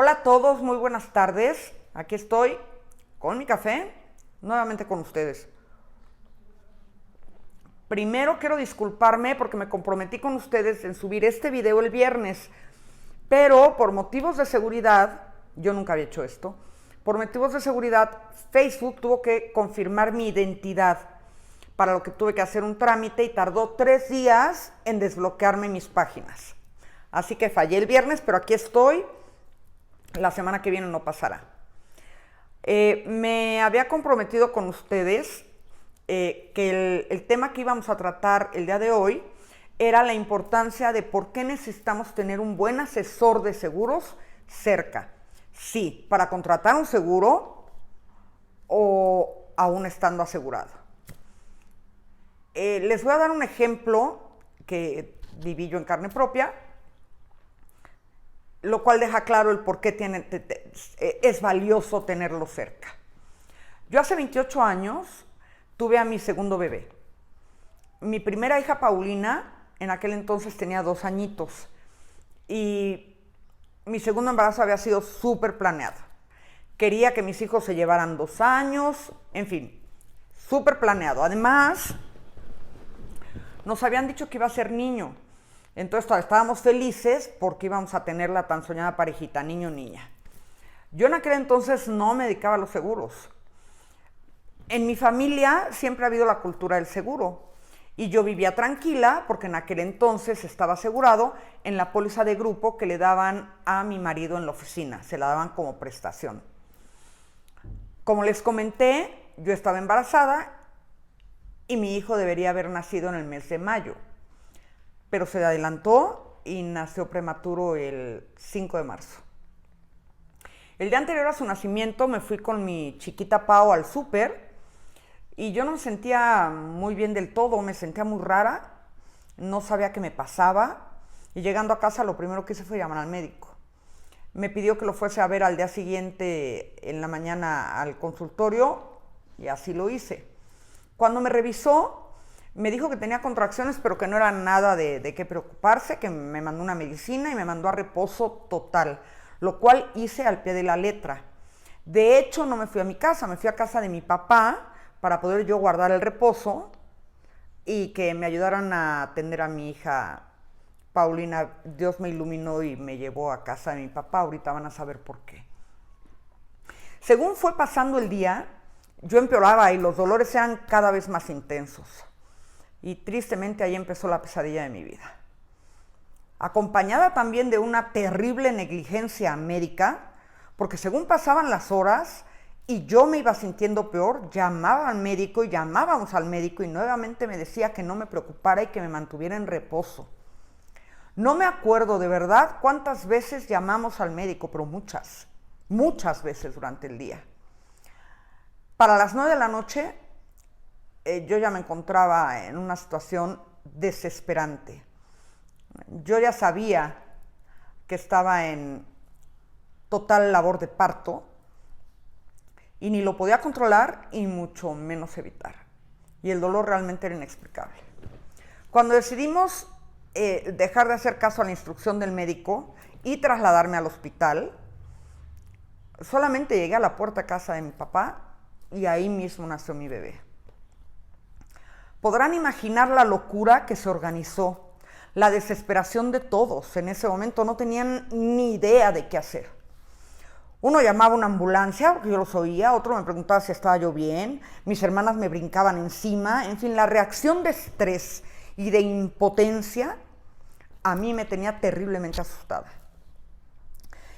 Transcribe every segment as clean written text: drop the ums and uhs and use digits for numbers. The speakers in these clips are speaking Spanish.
Hola a todos, muy buenas tardes. Aquí estoy con mi café, nuevamente con ustedes. Primero quiero disculparme porque me comprometí con ustedes en subir este video el viernes, pero por motivos de seguridad, yo nunca había hecho esto, por motivos de seguridad, Facebook tuvo que confirmar mi identidad, para lo que tuve que hacer un trámite y tardó 3 días en desbloquearme mis páginas. Así que fallé el viernes, pero aquí estoy. La semana que viene no pasará. Me había comprometido con ustedes que el tema que íbamos a tratar el día de hoy era la importancia de por qué necesitamos tener un buen asesor de seguros cerca. Sí, para contratar un seguro o aún estando asegurado. Les voy a dar un ejemplo que viví yo en carne propia, lo cual deja claro el por qué es valioso tenerlo cerca. Yo hace 28 años tuve a mi segundo bebé. Mi primera hija, Paulina, en aquel entonces tenía 2 añitos. Y mi segundo embarazo había sido súper planeado. Quería que mis hijos se llevaran 2 años, en fin, súper planeado. Además, nos habían dicho que iba a ser niño. Entonces estábamos felices porque íbamos a tener la tan soñada parejita, niño o niña. Yo en aquel entonces no me dedicaba a los seguros. En mi familia siempre ha habido la cultura del seguro. Y yo vivía tranquila porque en aquel entonces estaba asegurado en la póliza de grupo que le daban a mi marido en la oficina. Se la daban como prestación. Como les comenté, yo estaba embarazada y mi hijo debería haber nacido en el mes de mayo. Pero se adelantó y nació prematuro el 5 de marzo. El día anterior a su nacimiento me fui con mi chiquita Pau al súper y yo no me sentía muy bien del todo, me sentía muy rara, no sabía qué me pasaba y llegando a casa lo primero que hice fue llamar al médico. Me pidió que lo fuese a ver al día siguiente en la mañana al consultorio y así lo hice. Cuando me revisó, me dijo que tenía contracciones, pero que no era nada de qué preocuparse, que me mandó una medicina y me mandó a reposo total, lo cual hice al pie de la letra. De hecho, no me fui a mi casa, me fui a casa de mi papá para poder yo guardar el reposo y que me ayudaran a atender a mi hija Paulina. Dios me iluminó y me llevó a casa de mi papá, ahorita van a saber por qué. Según fue pasando el día, yo empeoraba y los dolores eran cada vez más intensos. Y tristemente ahí empezó la pesadilla de mi vida. Acompañada también de una terrible negligencia médica, porque según pasaban las horas y yo me iba sintiendo peor, llamaba al médico y llamábamos al médico y nuevamente me decía que no me preocupara y que me mantuviera en reposo. No me acuerdo de verdad cuántas veces llamamos al médico, pero muchas veces durante el día. Para las 9 de la noche, yo ya me encontraba en una situación desesperante. Yo ya sabía que estaba en total labor de parto y ni lo podía controlar y mucho menos evitar. Y el dolor realmente era inexplicable. Cuando decidimos dejar de hacer caso a la instrucción del médico y trasladarme al hospital, solamente llegué a la puerta de casa de mi papá y ahí mismo nació mi bebé. Podrán imaginar la locura que se organizó, la desesperación de todos. En ese momento no tenían ni idea de qué hacer. Uno llamaba a una ambulancia, porque yo los oía, otro me preguntaba si estaba yo bien, mis hermanas me brincaban encima, en fin, la reacción de estrés y de impotencia a mí me tenía terriblemente asustada.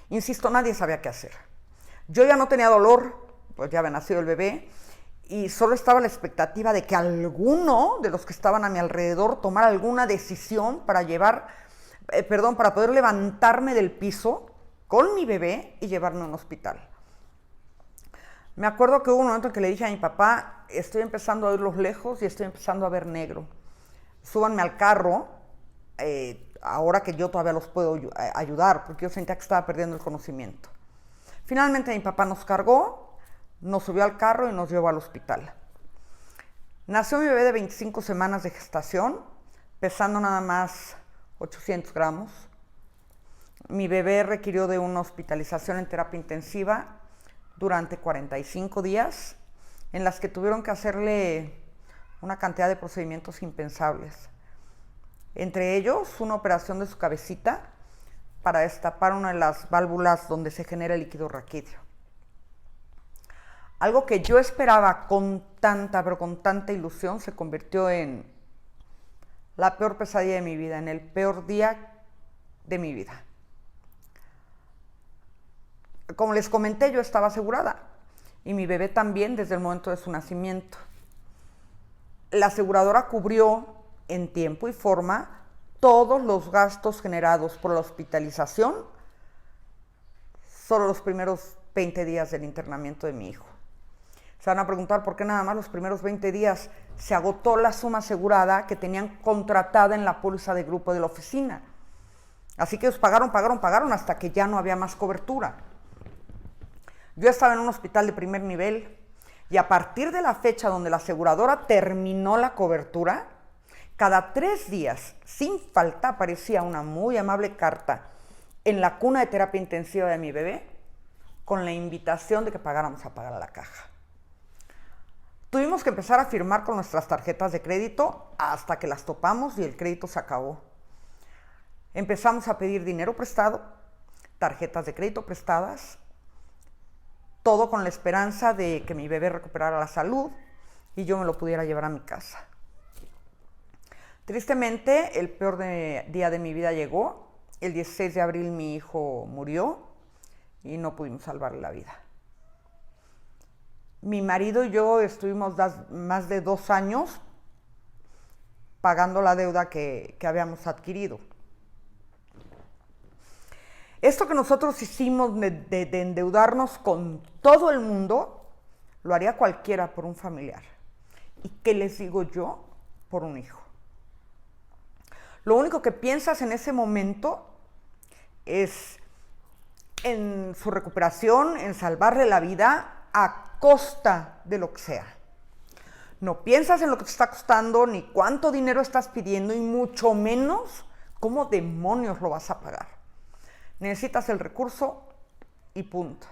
Insisto, nadie sabía qué hacer. Yo ya no tenía dolor, pues ya había nacido el bebé, y solo estaba la expectativa de que alguno de los que estaban a mi alrededor tomara alguna decisión para para poder levantarme del piso con mi bebé y llevarme a un hospital. Me acuerdo que hubo un momento en que le dije a mi papá, estoy empezando a oírlos lejos y estoy empezando a ver negro. Súbanme al carro, ahora que yo todavía los puedo ayudar, porque yo sentía que estaba perdiendo el conocimiento. Finalmente mi papá nos cargó, nos subió al carro y nos llevó al hospital. Nació mi bebé de 25 semanas de gestación, pesando nada más 800 gramos. mi bebé requirió de una hospitalización en terapia intensiva durante 45 días, en las que tuvieron que hacerle una cantidad de procedimientos impensables. Entre ellos, una operación de su cabecita para destapar una de las válvulas donde se genera el líquido raquídeo. Algo que yo esperaba con tanta, pero con tanta ilusión, se convirtió en la peor pesadilla de mi vida, en el peor día de mi vida. Como les comenté, yo estaba asegurada y mi bebé también desde el momento de su nacimiento. La aseguradora cubrió en tiempo y forma todos los gastos generados por la hospitalización, solo los primeros 20 días del internamiento de mi hijo. Se van a preguntar por qué nada más los primeros 20 días. Se agotó la suma asegurada que tenían contratada en la póliza de grupo de la oficina. Así que ellos pagaron hasta que ya no había más cobertura. Yo estaba en un hospital de primer nivel y a partir de la fecha donde la aseguradora terminó la cobertura, cada 3 días, sin falta, aparecía una muy amable carta en la cuna de terapia intensiva de mi bebé con la invitación de que pagáramos a pagar a la caja. Tuvimos que empezar a firmar con nuestras tarjetas de crédito hasta que las topamos y el crédito se acabó. Empezamos a pedir dinero prestado, tarjetas de crédito prestadas, todo con la esperanza de que mi bebé recuperara la salud y yo me lo pudiera llevar a mi casa. Tristemente, el peor día de mi vida llegó. El 16 de abril mi hijo murió y no pudimos salvarle la vida. Mi marido y yo estuvimos más de 2 años pagando la deuda que habíamos adquirido. Esto que nosotros hicimos de endeudarnos con todo el mundo, lo haría cualquiera por un familiar. ¿Y qué les digo yo? Por un hijo. Lo único que piensas en ese momento es en su recuperación, en salvarle la vida a costa de lo que sea. No piensas en lo que te está costando, ni cuánto dinero estás pidiendo, y mucho menos cómo demonios lo vas a pagar. Necesitas el recurso y punto.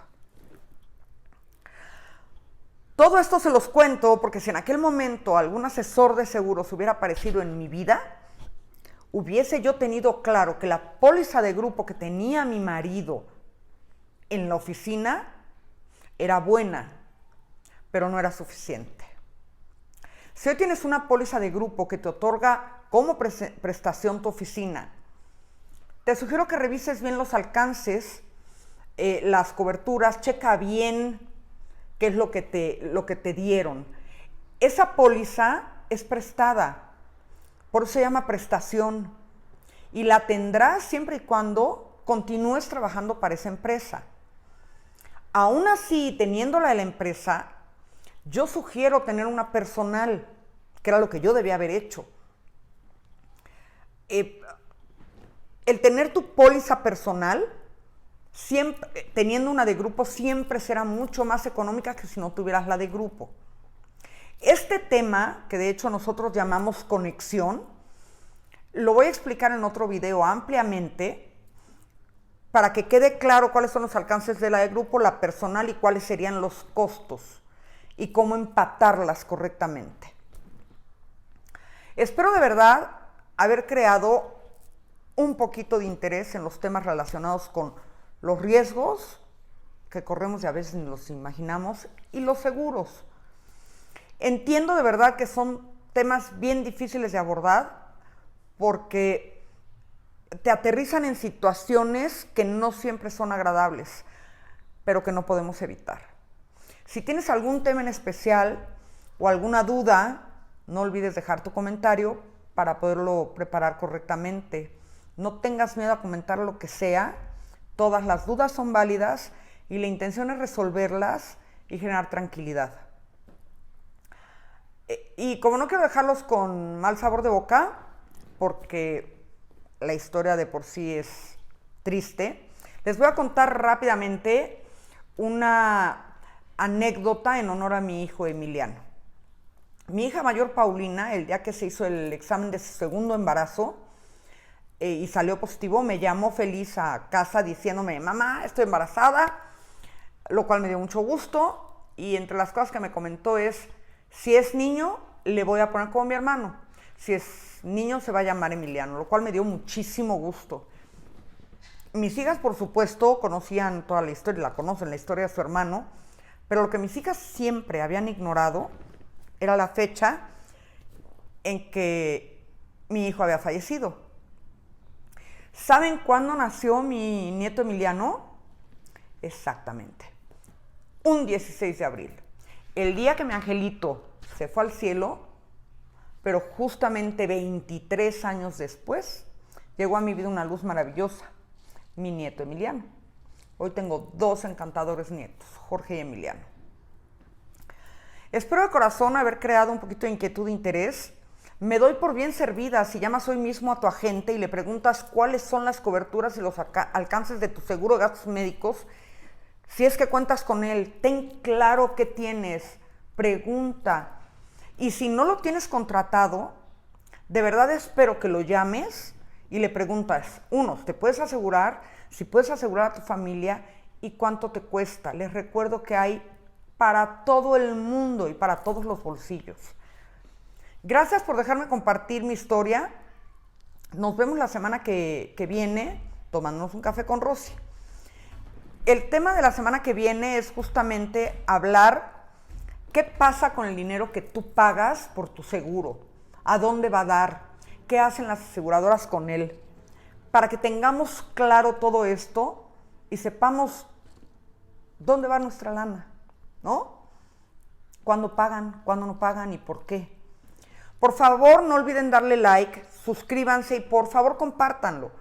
Todo esto se los cuento porque si en aquel momento algún asesor de seguros hubiera aparecido en mi vida, hubiese yo tenido claro que la póliza de grupo que tenía mi marido en la oficina era buena, pero no era suficiente. Si hoy tienes una póliza de grupo que te otorga como prestación tu oficina, te sugiero que revises bien los alcances, las coberturas, checa bien qué es lo que te dieron. Esa póliza es prestada, por eso se llama prestación, y la tendrás siempre y cuando continúes trabajando para esa empresa. Aún así, teniéndola de la empresa, yo sugiero tener una personal, que era lo que yo debía haber hecho. El tener tu póliza personal, siempre, teniendo una de grupo, siempre será mucho más económica que si no tuvieras la de grupo. Este tema, que de hecho nosotros llamamos conexión, lo voy a explicar en otro video ampliamente para que quede claro cuáles son los alcances de la de grupo, la personal y cuáles serían los costos y cómo empatarlas correctamente. Espero de verdad haber creado un poquito de interés en los temas relacionados con los riesgos que corremos y a veces ni los imaginamos, y los seguros. Entiendo de verdad que son temas bien difíciles de abordar porque te aterrizan en situaciones que no siempre son agradables, pero que no podemos evitar. Si tienes algún tema en especial o alguna duda, no olvides dejar tu comentario para poderlo preparar correctamente. No tengas miedo a comentar lo que sea, todas las dudas son válidas y la intención es resolverlas y generar tranquilidad. Y como no quiero dejarlos con mal sabor de boca, porque la historia de por sí es triste, les voy a contar rápidamente una anécdota en honor a mi hijo Emiliano. Mi hija mayor Paulina, el día que se hizo el examen de su segundo embarazo, y salió positivo, me llamó feliz a casa diciéndome, mamá, estoy embarazada, lo cual me dio mucho gusto. Y entre las cosas que me comentó es, si es niño, le voy a poner como mi hermano. Si es niño, se va a llamar Emiliano, lo cual me dio muchísimo gusto. Mis hijas, por supuesto, conocían toda la historia, la conocen, la historia de su hermano, pero lo que mis hijas siempre habían ignorado era la fecha en que mi hijo había fallecido. ¿Saben cuándo nació mi nieto Emiliano? Exactamente, un 16 de abril. El día que mi angelito se fue al cielo, pero justamente 23 años después, llegó a mi vida una luz maravillosa, mi nieto Emiliano. Hoy tengo 2 encantadores nietos, Jorge y Emiliano. Espero de corazón haber creado un poquito de inquietud e interés. Me doy por bien servida si llamas hoy mismo a tu agente y le preguntas cuáles son las coberturas y los alcances de tu seguro de gastos médicos. Si es que cuentas con él, ten claro qué tienes, pregunta. Y si no lo tienes contratado, de verdad espero que lo llames y le preguntas, 1, ¿te puedes asegurar? Si puedes asegurar a tu familia y cuánto te cuesta. Les recuerdo que hay para todo el mundo y para todos los bolsillos. Gracias por dejarme compartir mi historia. Nos vemos la semana que viene tomándonos un café con Rosy. El tema de la semana que viene es justamente hablar qué pasa con el dinero que tú pagas por tu seguro, a dónde va a dar, qué hacen las aseguradoras con él, para que tengamos claro todo esto y sepamos dónde va nuestra lana, ¿no? Cuándo pagan, cuándo no pagan y por qué. Por favor, no olviden darle like, suscríbanse y por favor compártanlo,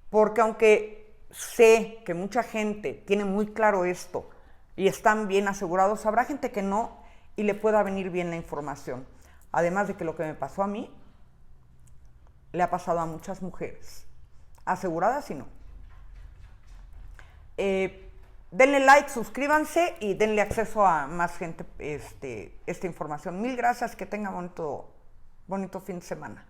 porque aunque sé que mucha gente tiene muy claro esto y están bien asegurados, habrá gente que no y le pueda venir bien la información. Además de que lo que me pasó a mí, le ha pasado a muchas mujeres, aseguradas y no. Denle like, suscríbanse y denle acceso a más gente esta información. Mil gracias, que tengan bonito fin de semana.